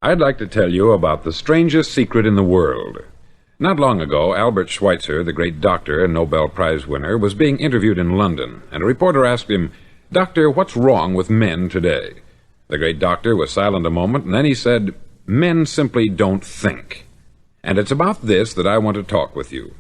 I'd like to tell you about the strangest secret in the world. Not long ago, Albert Schweitzer, the great doctor and Nobel Prize winner, was being interviewed in London, and a reporter asked him, "Doctor, what's wrong with men today?" The great doctor was silent a moment, and then he said, "Men simply don't think." And it's about this that I want to talk with you.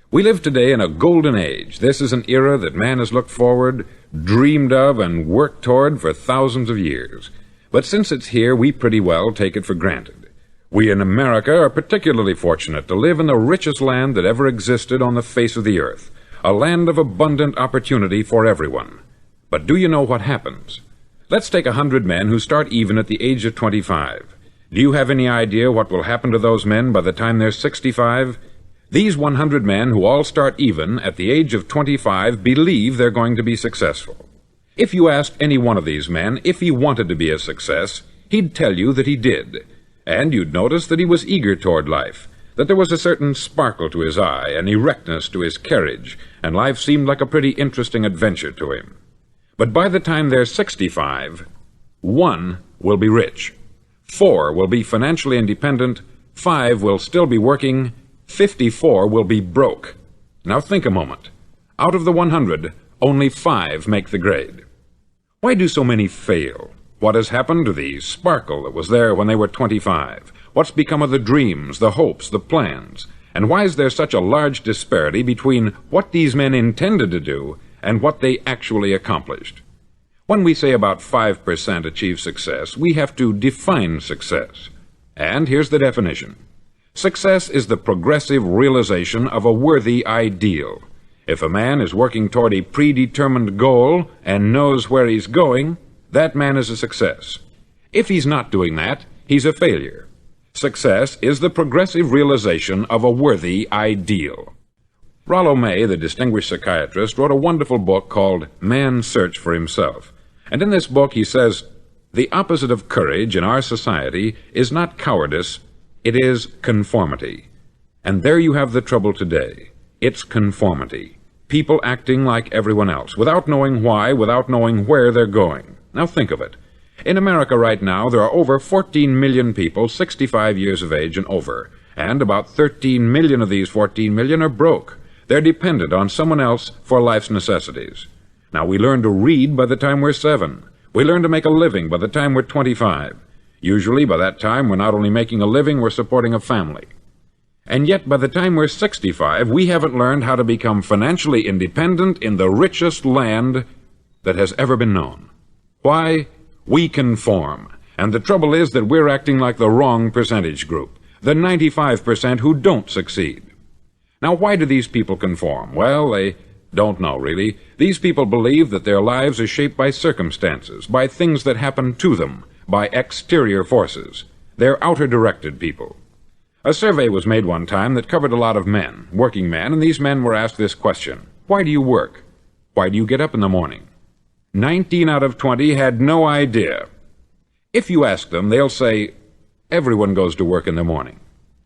We live today in a golden age. This is an era that man has looked forward, dreamed of, and worked toward for thousands of years. But since it's here, we pretty well take it for granted. We in America are particularly fortunate to live in the richest land that ever existed on the face of the earth, a land of abundant opportunity for everyone. But do you know what happens? Let's take 100 men who start even at the age of 25. Do you have any idea what will happen to those men by the time they're 65? These 100 men who all start even at the age of 25 believe they're going to be successful. If you asked any one of these men if he wanted to be a success, he'd tell you that he did. And you'd notice that he was eager toward life, that there was a certain sparkle to his eye, an erectness to his carriage, and life seemed like a pretty interesting adventure to him. But by the time they're 65, 1 will be rich, 4 will be financially independent, 5 will still be working, 54 will be broke. Now think a moment. Out of the 100, only 5 make the grade. Why do so many fail? What has happened to the sparkle that was there when they were 25? What's become of the dreams, the hopes, the plans? And why is there such a large disparity between what these men intended to do and what they actually accomplished? When we say about 5% achieve success, we have to define success. And here's the definition. Success is the progressive realization of a worthy ideal. If a man is working toward a predetermined goal and knows where he's going, that man is a success. If he's not doing that, he's a failure. Success is the progressive realization of a worthy ideal. Rollo May, the distinguished psychiatrist, wrote a wonderful book called Man's Search for Himself. And in this book he says, "The opposite of courage in our society is not cowardice, it is conformity." And there you have the trouble today. It's conformity. People acting like everyone else, without knowing why, without knowing where they're going. Now think of it. In America right now, there are over 14 million people 65 years of age and over, and about 13 million of these 14 million are broke. They're dependent on someone else for life's necessities. Now, we learn to read by the time we're 7. We learn to make a living by the time we're 25. Usually, by that time, we're not only making a living, we're supporting a family. And yet, by the time we're 65, we haven't learned how to become financially independent in the richest land that has ever been known. Why? We conform. And the trouble is that we're acting like the wrong percentage group, the 95% who don't succeed. Now, why do these people conform? Well, they don't know, really. These people believe that their lives are shaped by circumstances, by things that happen to them, by exterior forces. They're outer-directed people. A survey was made one time that covered a lot of men, working men, and these men were asked this question: why do you work? Why do you get up in the morning? 19 out of 20 had no idea. If you ask them, they'll say, everyone goes to work in the morning.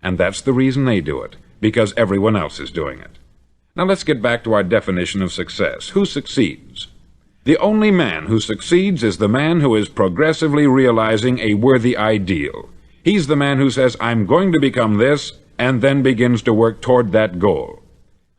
And that's the reason they do it, because everyone else is doing it. Now let's get back to our definition of success. Who succeeds? The only man who succeeds is the man who is progressively realizing a worthy ideal. He's the man who says, I'm going to become this, and then begins to work toward that goal.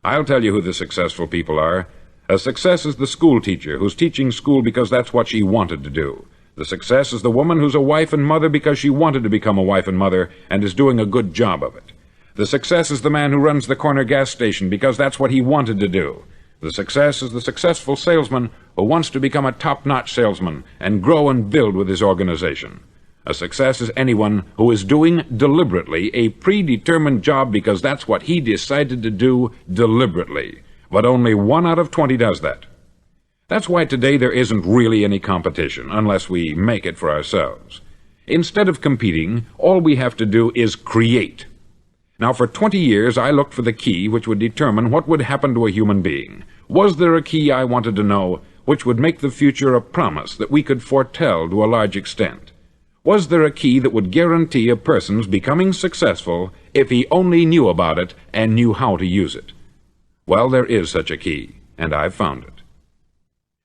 I'll tell you who the successful people are. A success is the school teacher who's teaching school because that's what she wanted to do. The success is the woman who's a wife and mother because she wanted to become a wife and mother and is doing a good job of it. The success is the man who runs the corner gas station because that's what he wanted to do. The success is the successful salesman who wants to become a top-notch salesman and grow and build with his organization. A success is anyone who is doing deliberately a predetermined job because that's what he decided to do deliberately. But only 1 out of 20 does that. That's why today there isn't really any competition, unless we make it for ourselves. Instead of competing, all we have to do is create. Now, for 20 years, I looked for the key which would determine what would happen to a human being. Was there a key, I wanted to know, which would make the future a promise that we could foretell to a large extent? Was there a key that would guarantee a person's becoming successful if he only knew about it and knew how to use it? Well, there is such a key, and I've found it.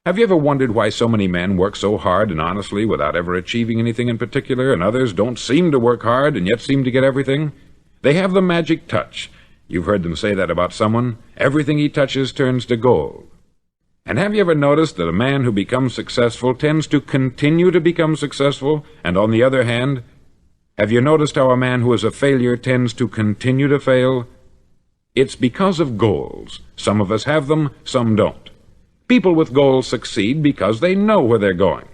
Have you ever wondered why so many men work so hard and honestly without ever achieving anything in particular, and others don't seem to work hard and yet seem to get everything? They have the magic touch. You've heard them say that about someone. Everything he touches turns to gold. And have you ever noticed that a man who becomes successful tends to continue to become successful, and on the other hand, have you noticed how a man who is a failure tends to continue to fail? It's because of goals. Some of us have them, some don't. People with goals succeed because they know where they're going.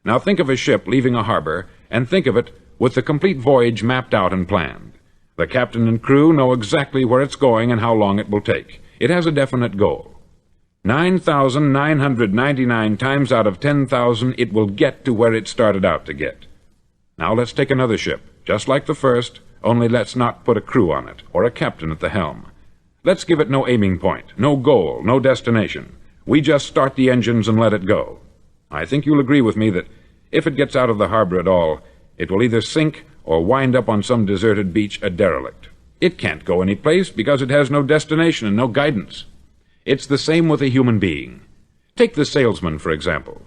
Now think of a ship leaving a harbor, and think of it with the complete voyage mapped out and planned. The captain and crew know exactly where it's going and how long it will take. It has a definite goal. 9,999 times out of 10,000 it will get to where it started out to get. Now let's take another ship, just like the first, only let's not put a crew on it, or a captain at the helm. Let's give it no aiming point, no goal, no destination. We just start the engines and let it go. I think you'll agree with me that if it gets out of the harbor at all, it will either sink or wind up on some deserted beach a derelict. It can't go any place because it has no destination and no guidance. It's the same with a human being. Take the salesman, for example.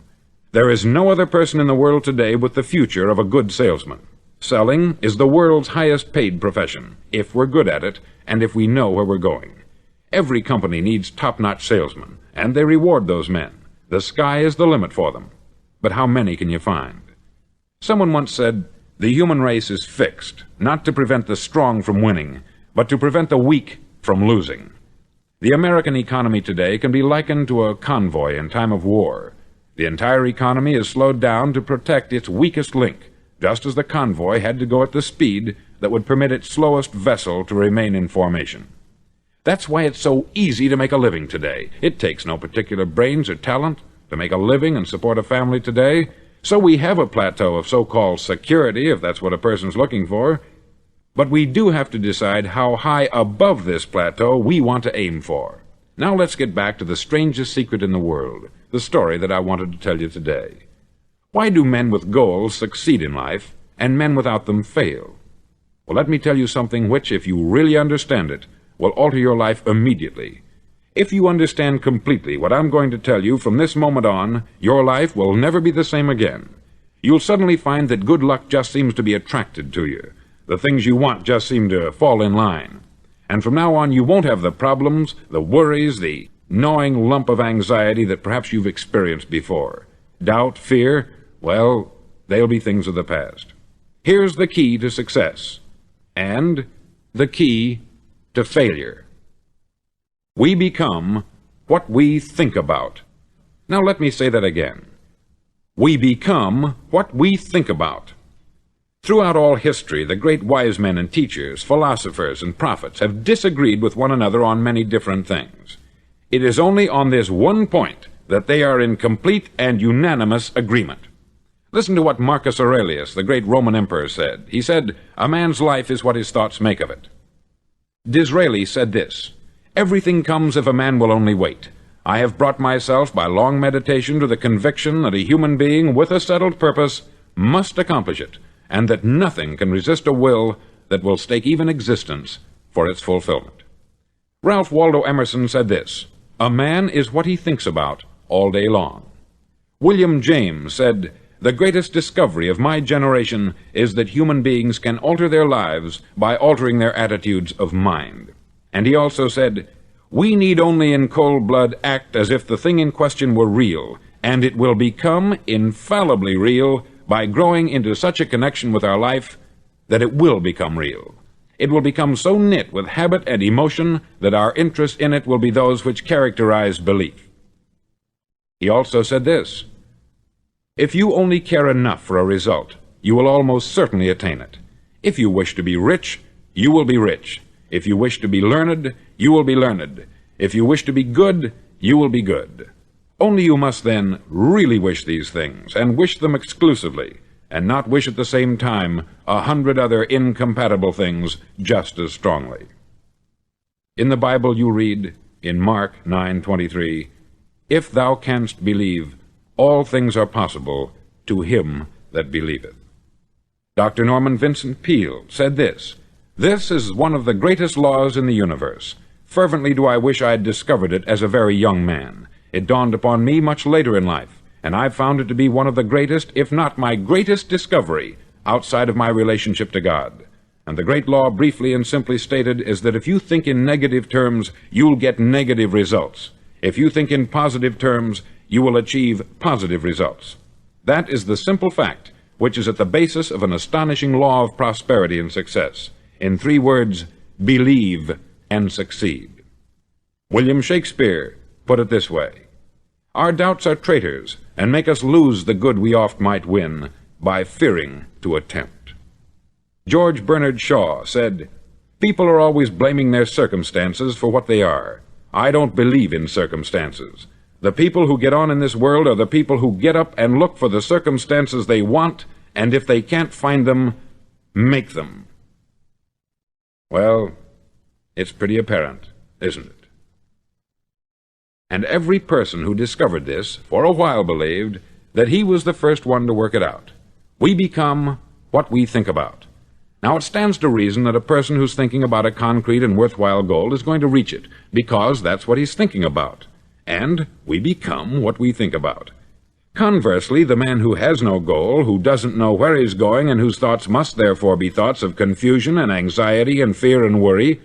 There is no other person in the world today with the future of a good salesman. Selling is the world's highest paid profession, if we're good at it, and if we know where we're going. Every company needs top-notch salesmen, and they reward those men. The sky is the limit for them. But how many can you find? Someone once said, the human race is fixed, not to prevent the strong from winning, but to prevent the weak from losing. The American economy today can be likened to a convoy in time of war. The entire economy is slowed down to protect its weakest link, just as the convoy had to go at the speed that would permit its slowest vessel to remain in formation. That's why it's so easy to make a living today. It takes no particular brains or talent to make a living and support a family today, so we have a plateau of so-called security, if that's what a person's looking for. But we do have to decide how high above this plateau we want to aim for. Now let's get back to the strangest secret in the world, the story that I wanted to tell you today. Why do men with goals succeed in life, and men without them fail? Well, let me tell you something which, if you really understand it, will alter your life immediately. If you understand completely what I'm going to tell you from this moment on, your life will never be the same again. You'll suddenly find that good luck just seems to be attracted to you. The things you want just seem to fall in line. And from now on, you won't have the problems, the worries, the gnawing lump of anxiety that perhaps you've experienced before. Doubt, fear, well, they'll be things of the past. Here's the key to success, and the key to failure. We become what we think about. Now let me say that again. We become what we think about. Throughout all history, the great wise men and teachers, philosophers and prophets have disagreed with one another on many different things. It is only on this one point that they are in complete and unanimous agreement. Listen to what Marcus Aurelius, the great Roman emperor, said. He said, "A man's life is what his thoughts make of it." Disraeli said this, "Everything comes if a man will only wait. I have brought myself by long meditation to the conviction that a human being with a settled purpose must accomplish it, and that nothing can resist a will that will stake even existence for its fulfillment." Ralph Waldo Emerson said this, "A man is what he thinks about all day long." William James said, "The greatest discovery of my generation is that human beings can alter their lives by altering their attitudes of mind." And he also said, "We need only in cold blood act as if the thing in question were real, and it will become infallibly real by growing into such a connection with our life that it will become real. It will become so knit with habit and emotion that our interest in it will be those which characterize belief." He also said this, "If you only care enough for a result, you will almost certainly attain it. If you wish to be rich, you will be rich. If you wish to be learned, you will be learned. If you wish to be good, you will be good. Only you must then really wish these things, and wish them exclusively, and not wish at the same time 100 other incompatible things just as strongly." In the Bible you read, in Mark 9:23, "If thou canst believe, all things are possible to him that believeth." Dr. Norman Vincent Peale said this, "This is one of the greatest laws in the universe. Fervently do I wish I had discovered it as a very young man. It dawned upon me much later in life, and I've found it to be one of the greatest, if not my greatest discovery, outside of my relationship to God. And the great law, briefly and simply stated, is that if you think in negative terms, you'll get negative results. If you think in positive terms, you will achieve positive results. That is the simple fact which is at the basis of an astonishing law of prosperity and success. In 3 words, believe and succeed. William Shakespeare put it this way: "Our doubts are traitors, and make us lose the good we oft might win, by fearing to attempt." George Bernard Shaw said, "People are always blaming their circumstances for what they are. I don't believe in circumstances. The people who get on in this world are the people who get up and look for the circumstances they want, and if they can't find them, make them." Well, it's pretty apparent, isn't it? And every person who discovered this for a while believed that he was the first one to work it out. We become what we think about. Now, it stands to reason that a person who's thinking about a concrete and worthwhile goal is going to reach it, because that's what he's thinking about. And we become what we think about. Conversely, the man who has no goal, who doesn't know where he's going, and whose thoughts must therefore be thoughts of confusion and anxiety and fear and worry,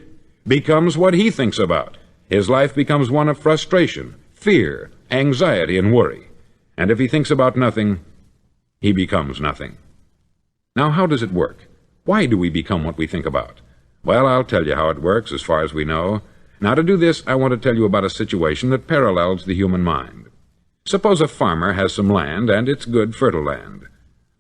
becomes what he thinks about. His life becomes one of frustration, fear, anxiety, and worry. And if he thinks about nothing, he becomes nothing. Now, how does it work? Why do we become what we think about? Well, I'll tell you how it works as far as we know. Now, to do this, I want to tell you about a situation that parallels the human mind. Suppose a farmer has some land, and it's good, fertile land.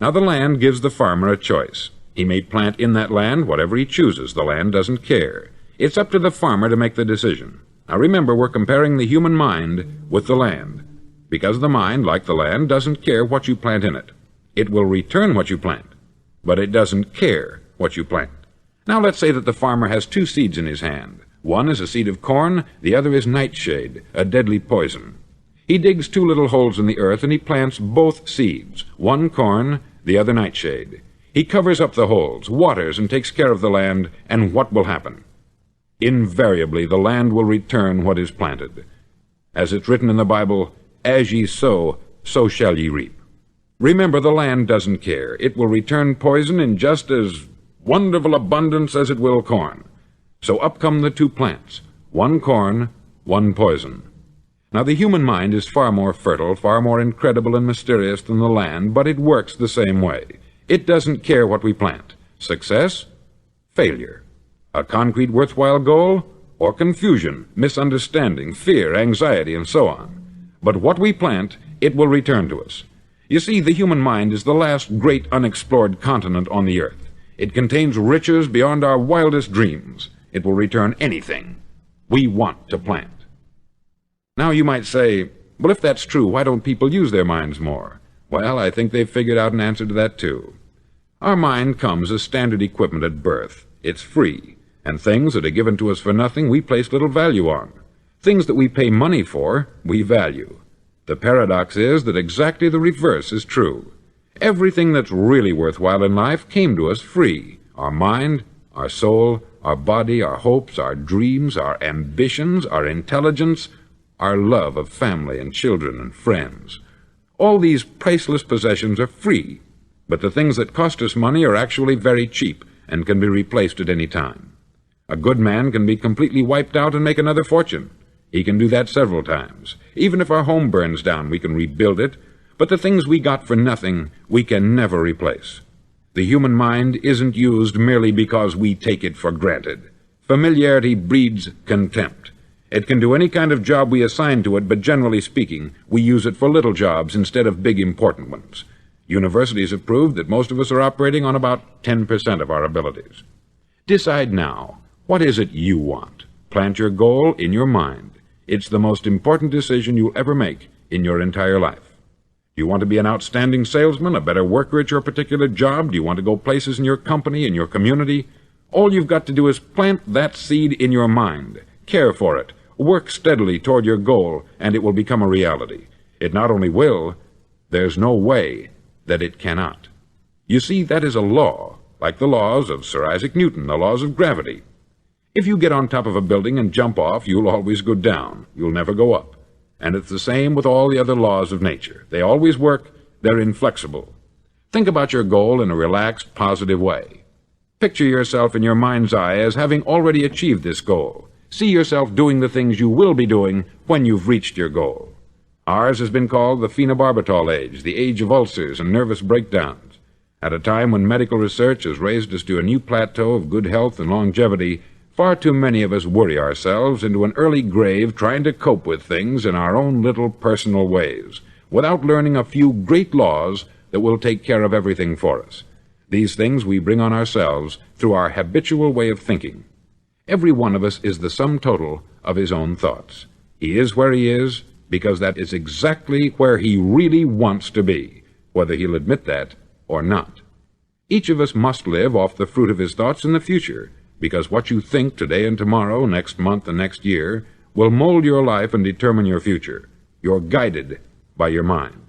Now, the land gives the farmer a choice. He may plant in that land whatever he chooses. The land doesn't care. It's up to the farmer to make the decision. Now, remember, we're comparing the human mind with the land, because the mind, like the land, doesn't care what you plant in it. It will return what you plant, but it doesn't care what you plant. Now, let's say that the farmer has 2 seeds in his hand. One is a seed of corn, the other is nightshade, a deadly poison. He digs 2 little holes in the earth, and he plants both seeds, one corn, the other nightshade. He covers up the holes, waters, and takes care of the land, and what will happen? Invariably, the land will return what is planted. As it's written in the Bible, "As ye sow, so shall ye reap." Remember, the land doesn't care. It will return poison in just as wonderful abundance as it will corn. So up come the 2 plants, one corn, one poison. Now, the human mind is far more fertile, far more incredible and mysterious than the land, but it works the same way. It doesn't care what we plant. Success, failure. A concrete, worthwhile goal, or confusion, misunderstanding, fear, anxiety, and so on. But what we plant, it will return to us. You see, the human mind is the last great unexplored continent on the earth. It contains riches beyond our wildest dreams. It will return anything we want to plant. Now, you might say, well, if that's true, why don't people use their minds more? Well, I think they've figured out an answer to that, too. Our mind comes as standard equipment at birth. It's free, and things that are given to us for nothing we place little value on. Things that we pay money for, we value. The paradox is that exactly the reverse is true. Everything that's really worthwhile in life came to us free. Our mind, our soul, our body, our hopes, our dreams, our ambitions, our intelligence, our love of family and children and friends. All these priceless possessions are free, but the things that cost us money are actually very cheap and can be replaced at any time. A good man can be completely wiped out and make another fortune. He can do that several times. Even if our home burns down, we can rebuild it, but the things we got for nothing, we can never replace. The human mind isn't used merely because we take it for granted. Familiarity breeds contempt. It can do any kind of job we assign to it, but generally speaking, we use it for little jobs instead of big important ones. Universities have proved that most of us are operating on about 10% of our abilities. Decide now, what is it you want? Plant your goal in your mind. It's the most important decision you'll ever make in your entire life. Do you want to be an outstanding salesman, a better worker at your particular job? Do you want to go places in your company, in your community? All you've got to do is plant that seed in your mind. Care for it. Work steadily toward your goal, and it will become a reality. It not only will, there's no way that it cannot. You see, that is a law, like the laws of Sir Isaac Newton, the laws of gravity. If you get on top of a building and jump off, you'll always go down. You'll never go up. And it's the same with all the other laws of nature. They always work. They're inflexible. Think about your goal in a relaxed, positive way. Picture yourself in your mind's eye as having already achieved this goal. See yourself doing the things you will be doing when you've reached your goal. Ours has been called the phenobarbital age, the age of ulcers and nervous breakdowns. At a time when medical research has raised us to a new plateau of good health and longevity, far too many of us worry ourselves into an early grave trying to cope with things in our own little personal ways, without learning a few great laws that will take care of everything for us. These things we bring on ourselves through our habitual way of thinking. Every one of us is the sum total of his own thoughts. He is where he is because that is exactly where he really wants to be, whether he'll admit that or not. Each of us must live off the fruit of his thoughts in the future, because what you think today and tomorrow, next month and next year, will mold your life and determine your future. You're guided by your mind.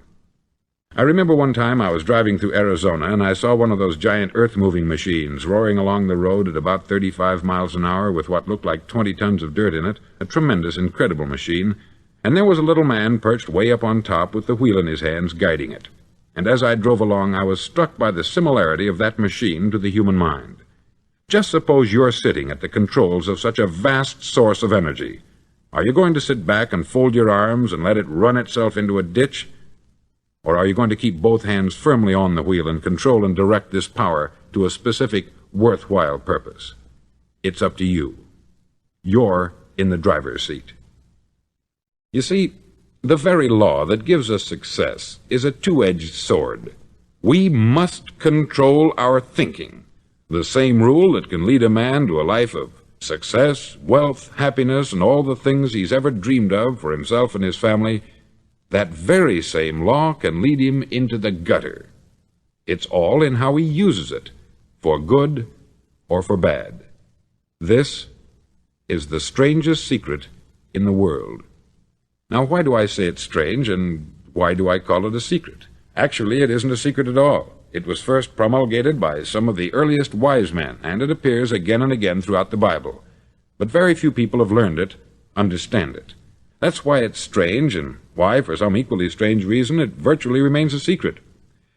I remember one time I was driving through Arizona and I saw one of those giant earth-moving machines roaring along the road at about 35 miles an hour with what looked like 20 tons of dirt in it, a tremendous, incredible machine, and there was a little man perched way up on top with the wheel in his hands guiding it. And as I drove along, I was struck by the similarity of that machine to the human mind. Just suppose you're sitting at the controls of such a vast source of energy. Are you going to sit back and fold your arms and let it run itself into a ditch? Or are you going to keep both hands firmly on the wheel and control and direct this power to a specific, worthwhile purpose? It's up to you. You're in the driver's seat. You see, the very law that gives us success is a two-edged sword. We must control our thinking. The same rule that can lead a man to a life of success, wealth, happiness, and all the things he's ever dreamed of for himself and his family, that very same law can lead him into the gutter. It's all in how he uses it, for good or for bad. This is the strangest secret in the world. Now, why do I say it's strange, and why do I call it a secret? Actually, it isn't a secret at all. It was first promulgated by some of the earliest wise men, and it appears again and again throughout the Bible. But very few people have learned it, understand it. That's why it's strange, and why, for some equally strange reason, it virtually remains a secret.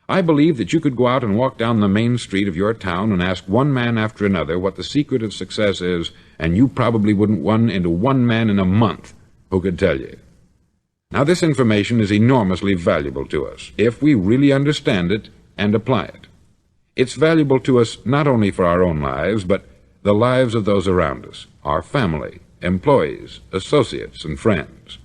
I believe that you could go out and walk down the main street of your town and ask one man after another what the secret of success is, and you probably wouldn't run into one man in a month who could tell you. Now, this information is enormously valuable to us, if we really understand it and apply it. It's valuable to us not only for our own lives, but the lives of those around us, our family, employees, associates, and friends.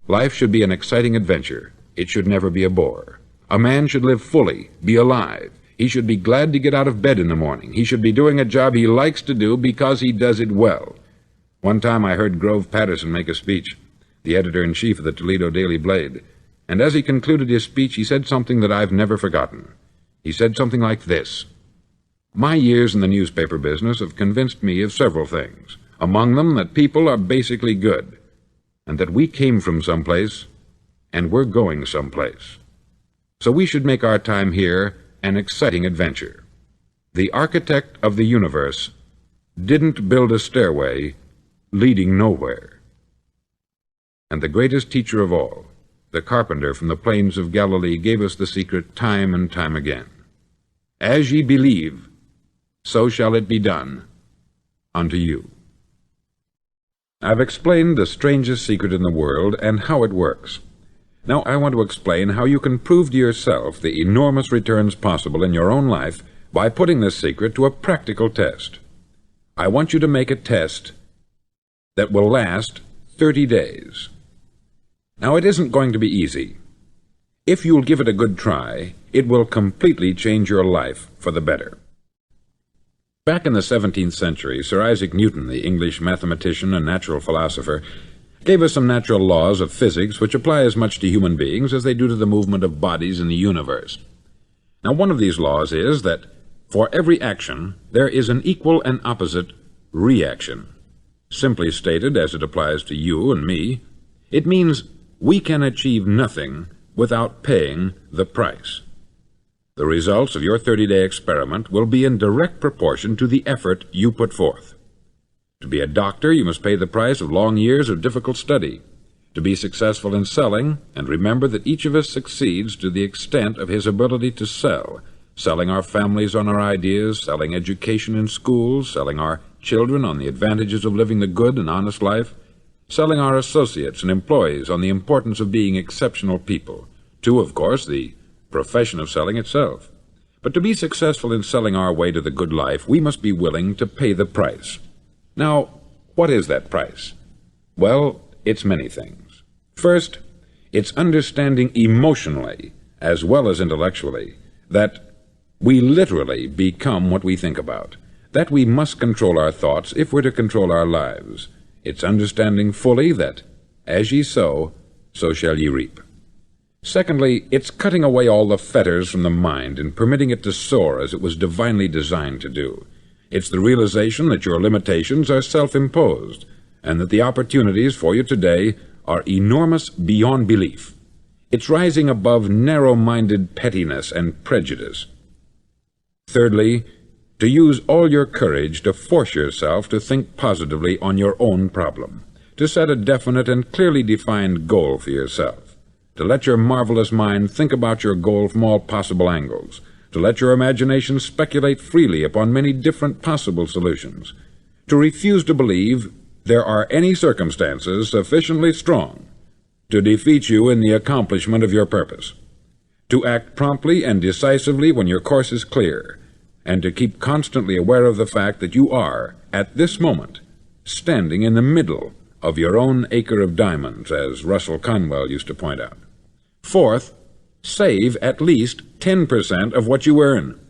Life should be an exciting adventure. It should never be a bore. A man should live fully, be alive. He should be glad to get out of bed in the morning. He should be doing a job he likes to do because he does it well. One time I heard Grove Patterson make a speech, the editor-in-chief of the Toledo Daily Blade, and as he concluded his speech, he said something that I've never forgotten. He said something like this: "My years in the newspaper business have convinced me of several things, among them that people are basically good, and that we came from someplace, and we're going someplace. So we should make our time here an exciting adventure. The architect of the universe didn't build a stairway leading nowhere." And the greatest teacher of all, the carpenter from the plains of Galilee, gave us the secret time and time again. "As ye believe, so shall it be done unto you." I've explained the strangest secret in the world and how it works. Now I want to explain how you can prove to yourself the enormous returns possible in your own life by putting this secret to a practical test. I want you to make a test that will last 30 days. Now, it isn't going to be easy. If you'll give it a good try, it will completely change your life for the better. Back in the 17th century, Sir Isaac Newton, the English mathematician and natural philosopher, gave us some natural laws of physics which apply as much to human beings as they do to the movement of bodies in the universe. Now, one of these laws is that for every action, there is an equal and opposite reaction. Simply stated, as it applies to you and me, it means we can achieve nothing without paying the price. The results of your 30-day experiment will be in direct proportion to the effort you put forth. To be a doctor, you must pay the price of long years of difficult study. To be successful in selling, and remember that each of us succeeds to the extent of his ability to sell, selling our families on our ideas, selling education in schools, selling our children on the advantages of living the good and honest life, selling our associates and employees on the importance of being exceptional people, to, of course, the profession of selling itself. But to be successful in selling our way to the good life, we must be willing to pay the price. Now, what is that price? Well, it's many things. First, it's understanding emotionally, as well as intellectually, that we literally become what we think about, that we must control our thoughts if we're to control our lives. It's understanding fully that, as ye sow, so shall ye reap. Secondly, it's cutting away all the fetters from the mind and permitting it to soar as it was divinely designed to do. It's the realization that your limitations are self-imposed, and that the opportunities for you today are enormous beyond belief. It's rising above narrow-minded pettiness and prejudice. Thirdly, to use all your courage to force yourself to think positively on your own problem, to set a definite and clearly defined goal for yourself, to let your marvelous mind think about your goal from all possible angles, to let your imagination speculate freely upon many different possible solutions, to refuse to believe there are any circumstances sufficiently strong to defeat you in the accomplishment of your purpose, to act promptly and decisively when your course is clear, and to keep constantly aware of the fact that you are, at this moment, standing in the middle of your own acre of diamonds, as Russell Conwell used to point out. Fourth, save at least 10% of what you earn.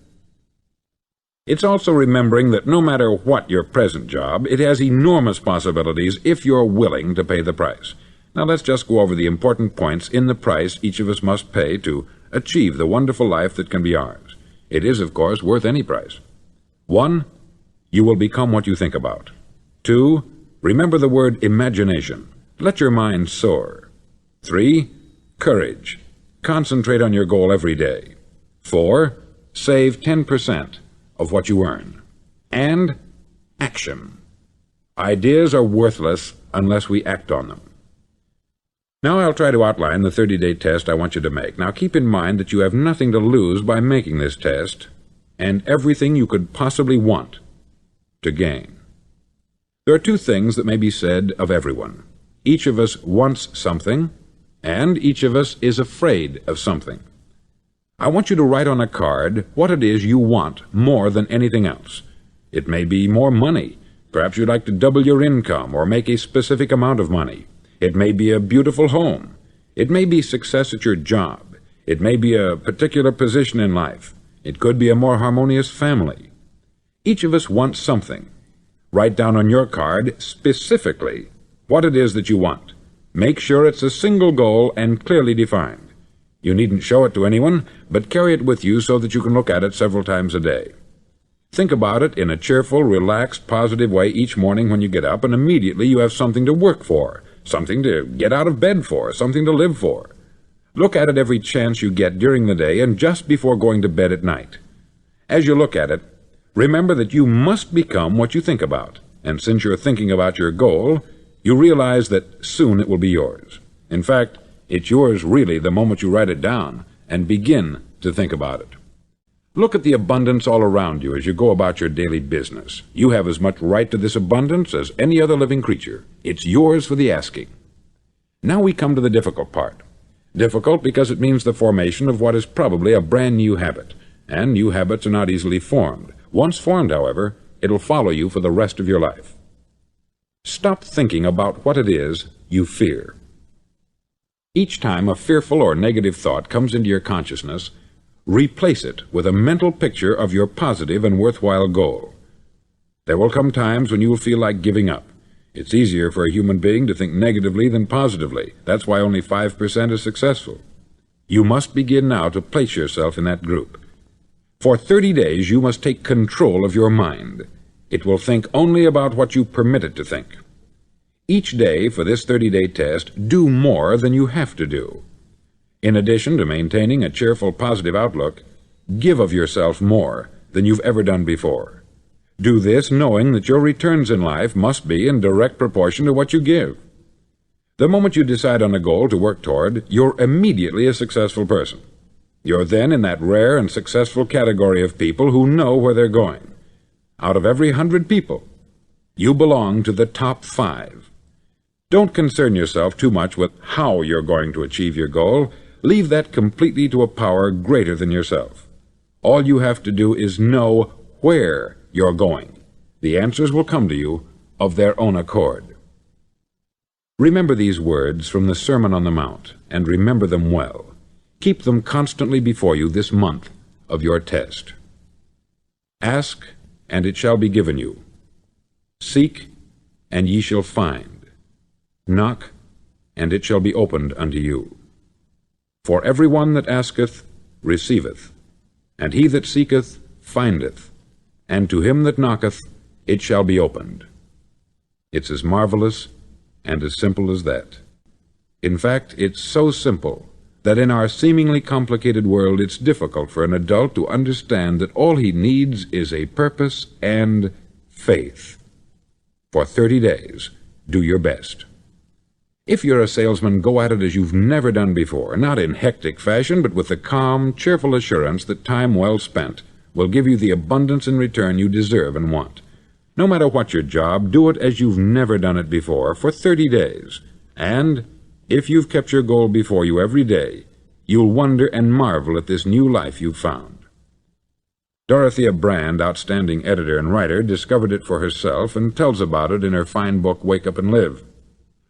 It's also remembering that no matter what your present job, it has enormous possibilities if you're willing to pay the price. Now let's just go over the important points in the price each of us must pay to achieve the wonderful life that can be ours. It is, of course, worth any price. 1. You will become what you think about. 2. Remember the word imagination. Let your mind soar. 3. Courage. Concentrate on your goal every day. 4. Save 10% of what you earn. And action. Ideas are worthless unless we act on them. Now I'll try to outline the 30-day test I want you to make. Now keep in mind that you have nothing to lose by making this test, and everything you could possibly want to gain. There are two things that may be said of everyone. Each of us wants something, and each of us is afraid of something. I want you to write on a card what it is you want more than anything else. It may be more money. Perhaps you'd like to double your income or make a specific amount of money. It may be a beautiful home. It may be success at your job. It may be a particular position in life. It could be a more harmonious family. Each of us wants something. Write down on your card specifically what it is that you want. Make sure it's a single goal and clearly defined. You needn't show it to anyone, but carry it with you so that you can look at it several times a day. Think about it in a cheerful, relaxed, positive way each morning when you get up, and immediately you have something to work for, something to get out of bed for, something to live for. Look at it every chance you get during the day and just before going to bed at night. As you look at it, remember that you must become what you think about, and since you're thinking about your goal, you realize that soon it will be yours. In fact, it's yours really the moment you write it down and begin to think about it. Look at the abundance all around you as you go about your daily business. You have as much right to this abundance as any other living creature. It's yours for the asking. Now we come to the difficult part. Difficult because it means the formation of what is probably a brand new habit, and new habits are not easily formed. Once formed, however, it'll follow you for the rest of your life. Stop thinking about what it is you fear. Each time a fearful or negative thought comes into your consciousness, replace it with a mental picture of your positive and worthwhile goal. There will come times when you will feel like giving up. It's easier for a human being to think negatively than positively. That's why only 5% is successful. You must begin now to place yourself in that group. For 30 days, you must take control of your mind. It will think only about what you permit it to think. Each day for this 30-day test, do more than you have to do. In addition to maintaining a cheerful, positive outlook, give of yourself more than you've ever done before. Do this knowing that your returns in life must be in direct proportion to what you give. The moment you decide on a goal to work toward, you're immediately a successful person. You're then in that rare and successful category of people who know where they're going. Out of every 100 people, you belong to the top 5. Don't concern yourself too much with how you're going to achieve your goal. Leave that completely to a power greater than yourself. All you have to do is know where you're going. The answers will come to you of their own accord. Remember these words from the Sermon on the Mount, and remember them well. Keep them constantly before you this month of your test. Ask, and it shall be given you. Seek, and ye shall find. Knock, and it shall be opened unto you. For every one that asketh receiveth, and he that seeketh findeth, and to him that knocketh it shall be opened. It's as marvelous and as simple as that. In fact, it's so simple that in our seemingly complicated world it's difficult for an adult to understand that all he needs is a purpose and faith. For 30 days, do your best. If you're a salesman, go at it as you've never done before, not in hectic fashion, but with the calm, cheerful assurance that time well spent will give you the abundance in return you deserve and want. No matter what your job, do it as you've never done it before for 30 days. And if you've kept your goal before you every day, you'll wonder and marvel at this new life you've found. Dorothea Brand, outstanding editor and writer, discovered it for herself and tells about it in her fine book, Wake Up and Live.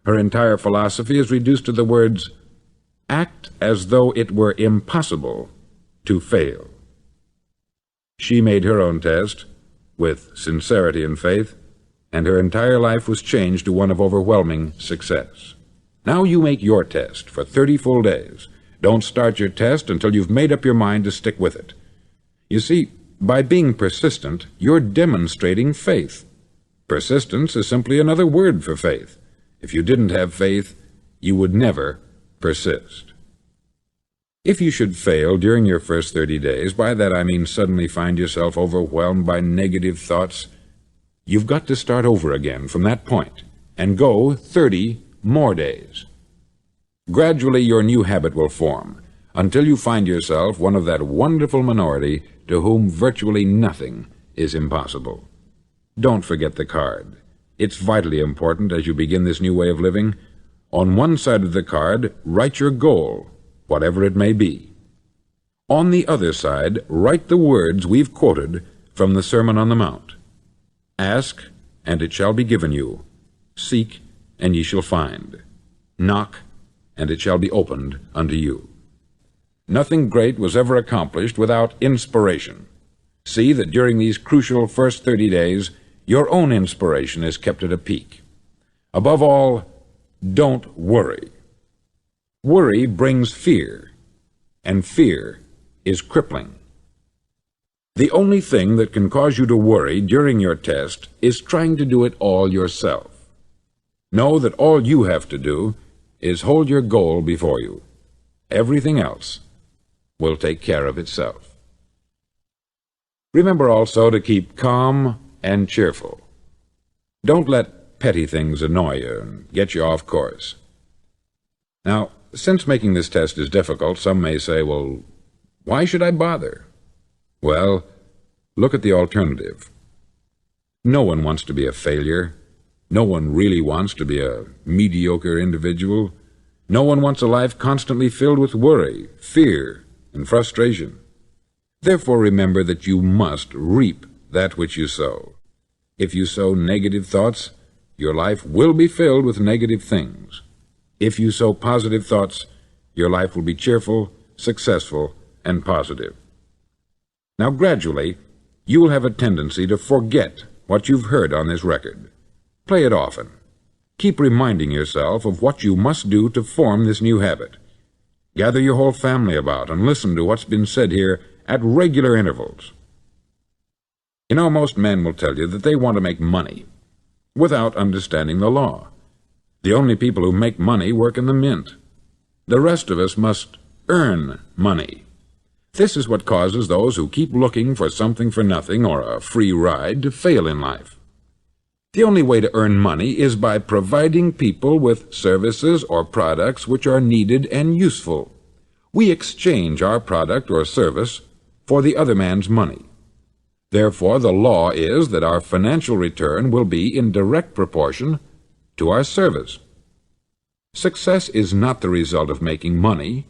Her entire philosophy is reduced to the words, act as though it were impossible to fail. She made her own test with sincerity and faith, and her entire life was changed to one of overwhelming success. Now you make your test for 30 full days. Don't start your test until you've made up your mind to stick with it. You see, by being persistent, you're demonstrating faith. Persistence is simply another word for faith. If you didn't have faith, you would never persist. If you should fail during your first 30 days, by that I mean suddenly find yourself overwhelmed by negative thoughts, you've got to start over again from that point and go 30 more days. Gradually your new habit will form until you find yourself one of that wonderful minority to whom virtually nothing is impossible. Don't forget the card. It's vitally important as you begin this new way of living. On one side of the card, write your goal, whatever it may be. On the other side, write the words we've quoted from the Sermon on the Mount. Ask, and it shall be given you. Seek, and ye shall find. Knock, and it shall be opened unto you. Nothing great was ever accomplished without inspiration. See that during these crucial first 30 days, your own inspiration is kept at a peak. Above all, don't worry. Worry brings fear, and fear is crippling. The only thing that can cause you to worry during your test is trying to do it all yourself. Know that all you have to do is hold your goal before you. Everything else will take care of itself. Remember also to keep calm and cheerful. Don't let petty things annoy you and get you off course. Now, since making this test is difficult, some may say, well, why should I bother? Well, look at the alternative. No one wants to be a failure. No one really wants to be a mediocre individual. No one wants a life constantly filled with worry, fear, and frustration. Therefore, remember that you must reap that which you sow. If you sow negative thoughts, your life will be filled with negative things. If you sow positive thoughts, your life will be cheerful, successful, and positive. Now, gradually, you will have a tendency to forget what you've heard on this record. Play it often. Keep reminding yourself of what you must do to form this new habit. Gather your whole family about and listen to what's been said here at regular intervals. You know, most men will tell you that they want to make money without understanding the law. The only people who make money work in the mint. The rest of us must earn money. This is what causes those who keep looking for something for nothing or a free ride to fail in life. The only way to earn money is by providing people with services or products which are needed and useful. We exchange our product or service for the other man's money. Therefore, the law is that our financial return will be in direct proportion to our service. Success is not the result of making money.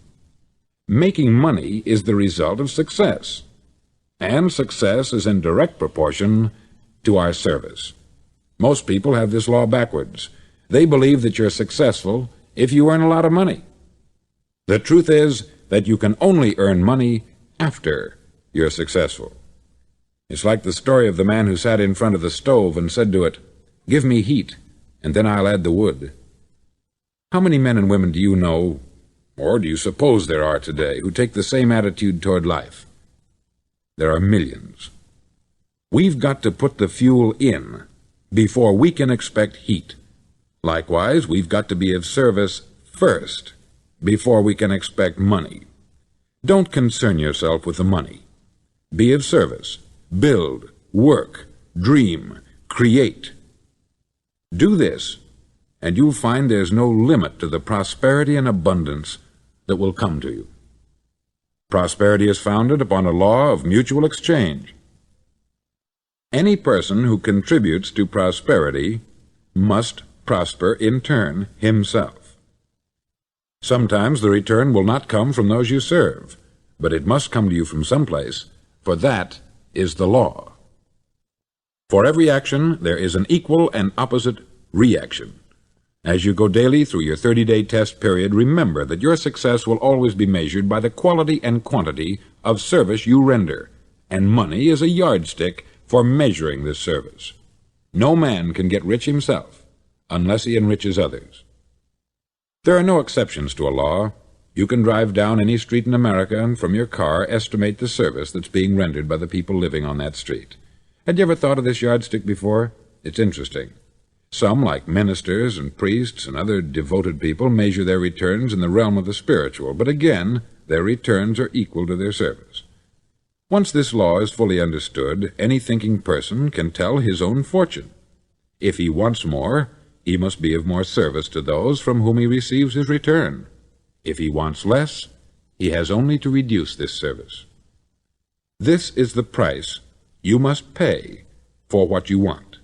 Making money is the result of success, and success is in direct proportion to our service. Most people have this law backwards. They believe that you're successful if you earn a lot of money. The truth is that you can only earn money after you're successful. It's like the story of the man who sat in front of the stove and said to it, "Give me heat, and then I'll add the wood." How many men and women do you know, or do you suppose there are today, who take the same attitude toward life? There are millions. We've got to put the fuel in before we can expect heat. Likewise, we've got to be of service first before we can expect money. Don't concern yourself with the money. Be of service. Build, work, dream, create. Do this, and you'll find there's no limit to the prosperity and abundance that will come to you. Prosperity is founded upon a law of mutual exchange. Any person who contributes to prosperity must prosper in turn himself. Sometimes the return will not come from those you serve, but it must come to you from someplace, for that is the law. For every action, there is an equal and opposite reaction. As you go daily through your 30-day test period, remember that your success will always be measured by the quality and quantity of service you render, and money is a yardstick for measuring this service. No man can get rich himself unless he enriches others. There are no exceptions to a law. You can drive down any street in America and from your car estimate the service that's being rendered by the people living on that street. Had you ever thought of this yardstick before? It's interesting. Some, like ministers and priests and other devoted people, measure their returns in the realm of the spiritual, but again, their returns are equal to their service. Once this law is fully understood, any thinking person can tell his own fortune. If he wants more, he must be of more service to those from whom he receives his return. If he wants less, he has only to reduce this service. This is the price you must pay for what you want.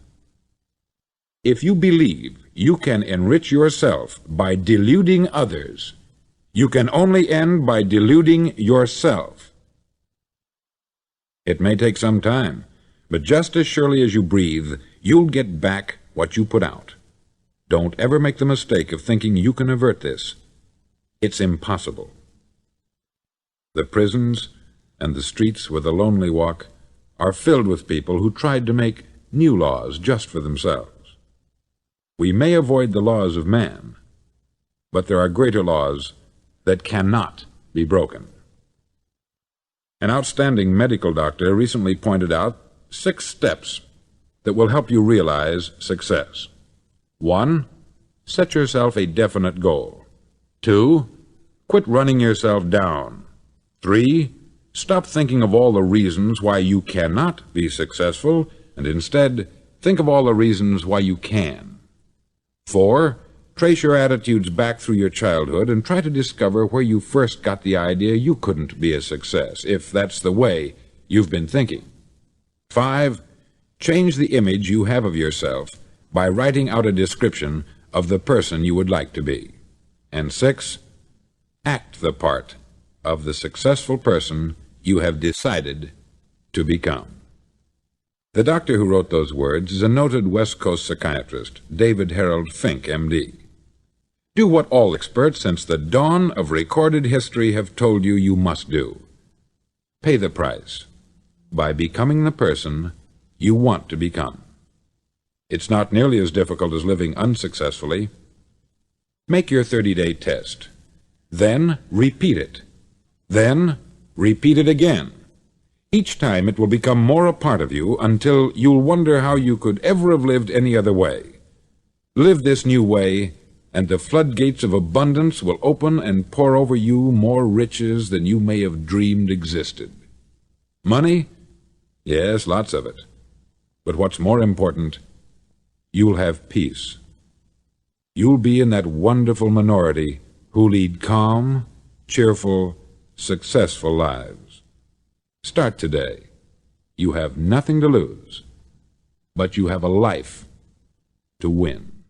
If you believe you can enrich yourself by deluding others, you can only end by deluding yourself. It may take some time, but just as surely as you breathe, you'll get back what you put out. Don't ever make the mistake of thinking you can avert this. It's impossible. The prisons and the streets where the lonely walk are filled with people who tried to make new laws just for themselves. We may avoid the laws of man, but there are greater laws that cannot be broken. An outstanding medical doctor recently pointed out 6 steps that will help you realize success. 1. Set yourself a definite goal. 2. Quit running yourself down. 3. Stop thinking of all the reasons why you cannot be successful, and instead think of all the reasons why you can. 4. Trace your attitudes back through your childhood and try to discover where you first got the idea you couldn't be a success, if that's the way you've been thinking. 5. Change the image you have of yourself by writing out a description of the person you would like to be. And 6. Act the part of the successful person you have decided to become. The doctor who wrote those words is a noted West Coast psychiatrist, David Harold Fink, M.D. Do what all experts since the dawn of recorded history have told you you must do. Pay the price by becoming the person you want to become. It's not nearly as difficult as living unsuccessfully. Make your 30-day test. Then repeat it. Then repeat it again. Each time it will become more a part of you until you'll wonder how you could ever have lived any other way. Live this new way, and the floodgates of abundance will open and pour over you more riches than you may have dreamed existed. Money? Yes, lots of it. But what's more important, you'll have peace. You'll be in that wonderful minority who lead calm, cheerful, successful lives. Start today. You have nothing to lose, but you have a life to win.